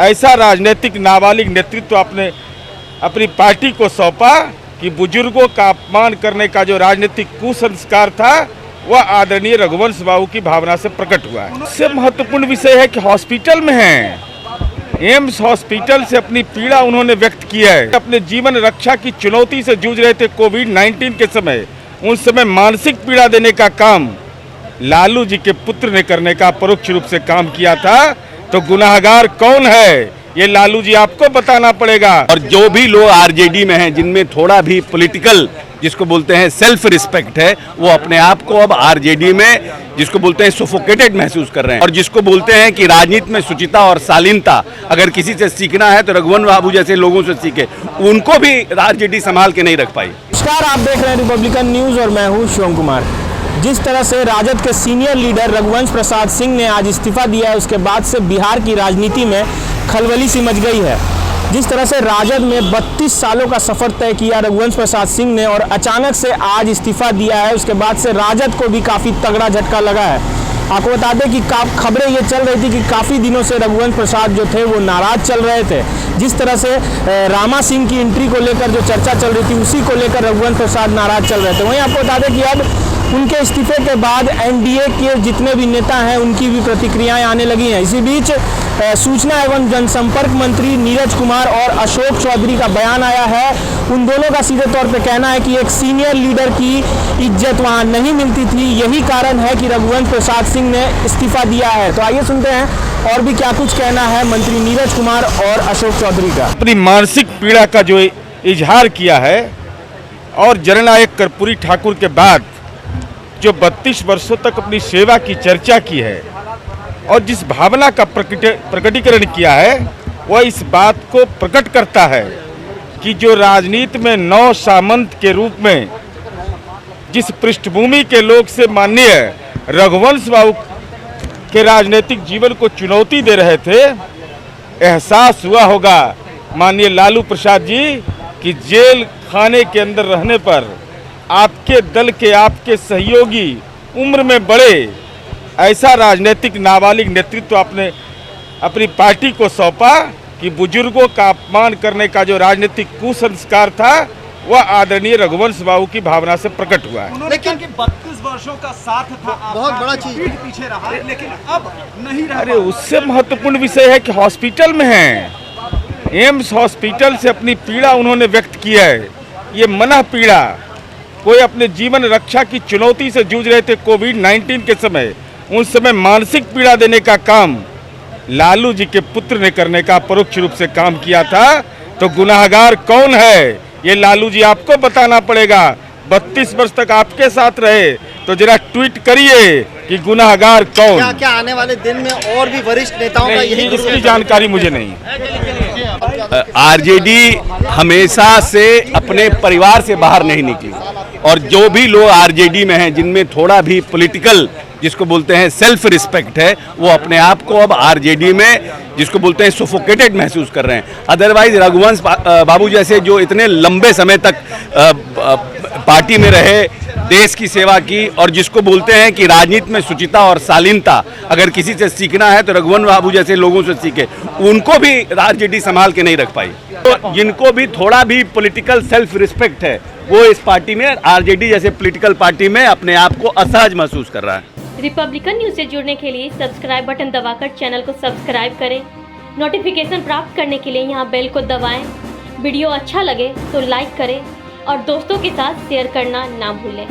ऐसा राजनीतिक नाबालिग नेतृत्व आपने अपनी पार्टी को सौंपा कि बुजुर्गों का अपमान करने का जो राजनीतिक कुसंस्कार था वह आदरणीय रघुवंश बाबू की भावना से प्रकट हुआ है। इससे महत्वपूर्ण विषय है कि हॉस्पिटल में हैं, एम्स हॉस्पिटल से अपनी पीड़ा उन्होंने व्यक्त किया है। अपने जीवन रक्षा की चुनौती से जूझ रहे थे कोविड-19 के समय, उस समय मानसिक पीड़ा देने का काम लालू जी के पुत्र ने करने का परोक्ष रूप से काम किया था। तो गुनाहगार कौन है ये लालू जी आपको बताना पड़ेगा। और जो भी लोग आरजेडी में हैं, जिनमें थोड़ा भी पॉलिटिकल जिसको बोलते हैं सेल्फ रिस्पेक्ट है, वो अपने आप को अब आरजेडी में जिसको बोलते हैं सफोकेटेड महसूस कर रहे हैं। और जिसको बोलते हैं कि राजनीति में शुचिता और शालीनता अगर किसी से सीखना है तो रघुवंश बाबू जैसे लोगों से सीखे, उनको भी आरजेडी संभाल के नहीं रख पाई। नमस्कार, आप देख रहे हैं रिपब्लिकन न्यूज और मैं हूं शिवम कुमार। जिस तरह से राजद के सीनियर लीडर रघुवंश प्रसाद सिंह ने आज इस्तीफा दिया है, उसके बाद से बिहार की राजनीति में खलबली सी मच गई है। जिस तरह से राजद में 32 सालों का सफर तय किया रघुवंश प्रसाद सिंह ने और अचानक से आज इस्तीफा दिया है, उसके बाद से राजद को भी काफ़ी तगड़ा झटका लगा है। आपको बता दें कि खबरें ये चल रही थी कि काफ़ी दिनों से रघुवंश प्रसाद जो थे वो नाराज चल रहे थे। जिस तरह से रामा सिंह की एंट्री को लेकर जो चर्चा चल रही थी, उसी को लेकर रघुवंश प्रसाद नाराज चल रहे थे। वहीं आपको बता दें कि अब उनके इस्तीफे के बाद एनडीए के जितने भी नेता हैं उनकी भी प्रतिक्रियाएं आने लगी हैं। इसी बीच सूचना एवं जनसंपर्क मंत्री नीरज कुमार और अशोक चौधरी का बयान आया है। उन दोनों का सीधे तौर पे कहना है कि एक सीनियर लीडर की इज्जत वहां नहीं मिलती थी, यही कारण है कि रघुवंश प्रसाद सिंह ने इस्तीफा दिया है। तो आइए सुनते हैं और भी क्या कुछ कहना है मंत्री नीरज कुमार और अशोक चौधरी का। अपनी मानसिक पीड़ा का जो इजहार किया है और जननायक कर्पूरी ठाकुर के बाद जो 32 वर्षों तक अपनी सेवा की चर्चा की है और जिस भावना का प्रकटीकरण किया है, वह इस बात को प्रकट करता है कि जो राजनीति में नौ सामंत के रूप में जिस पृष्ठभूमि के लोग से माननीय रघुवंश बाबू के राजनीतिक जीवन को चुनौती दे रहे थे, एहसास हुआ होगा माननीय लालू प्रसाद जी कि जेल खाने के अंदर रहने पर आपके दल के आपके सहयोगी उम्र में बड़े ऐसा राजनीतिक नाबालिग नेतृत्व आपने अपनी पार्टी को सौंपा कि बुजुर्गों का अपमान करने का जो राजनीतिक कुसंस्कार था वह आदरणीय रघुवंश बाबू की भावना से प्रकट हुआ है। लेकिन 32 वर्षों का साथ था, बहुत बड़ा चीज पीछे रहा, लेकिन अब नहीं रहा। अरे उससे महत्वपूर्ण विषय है कि हॉस्पिटल में हैं, एम्स हॉस्पिटल से अपनी पीड़ा उन्होंने व्यक्त किया है। ये मनः पीड़ा, कोई अपने जीवन रक्षा की चुनौती से जूझ रहे थे कोविड-19 के समय, उस समय मानसिक पीड़ा देने का काम लालू जी के पुत्र ने करने का परोक्ष रूप से काम किया था। तो गुनाहगार कौन है ये लालू जी आपको बताना पड़ेगा। 32 वर्ष तक आपके साथ रहे, तो जरा ट्वीट करिए कि गुनाहगार कौन। क्या क्या आने वाले दिन में और भी वरिष्ठ नेताओं का यही इसकी जानकारी मुझे नहीं है। आरजेडी हमेशा से अपने परिवार से बाहर नहीं निकली और जो भी लोग आरजेडी में हैं, जिनमें थोड़ा भी पॉलिटिकल जिसको बोलते हैं सेल्फ रिस्पेक्ट है, वो अपने आप को अब आरजेडी में जिसको बोलते हैं सफोकेटेड महसूस कर रहे हैं। अदरवाइज रघुवंश बाबू जैसे जो इतने लंबे समय तक पार्टी में रहे, देश की सेवा की और जिसको बोलते हैं कि राजनीति में शुचिता और शालीनता अगर किसी से सीखना है तो रघुवंश बाबू जैसे लोगों से सीखे, उनको भी आरजेडी संभाल के नहीं रख पाई। तो जिनको भी थोड़ा भी पॉलिटिकल सेल्फ रिस्पेक्ट है, वो इस पार्टी में आरजेडी जैसे पॉलिटिकल पार्टी में अपने आप को असहज महसूस कर रहा है। रिपब्लिकन न्यूज से जुड़ने के लिए सब्सक्राइब बटन दबाकर चैनल को सब्सक्राइब करें। नोटिफिकेशन प्राप्त करने के लिए यहाँ बेल को दबाएं। वीडियो अच्छा लगे तो लाइक करें और दोस्तों के साथ शेयर करना ना भूलें।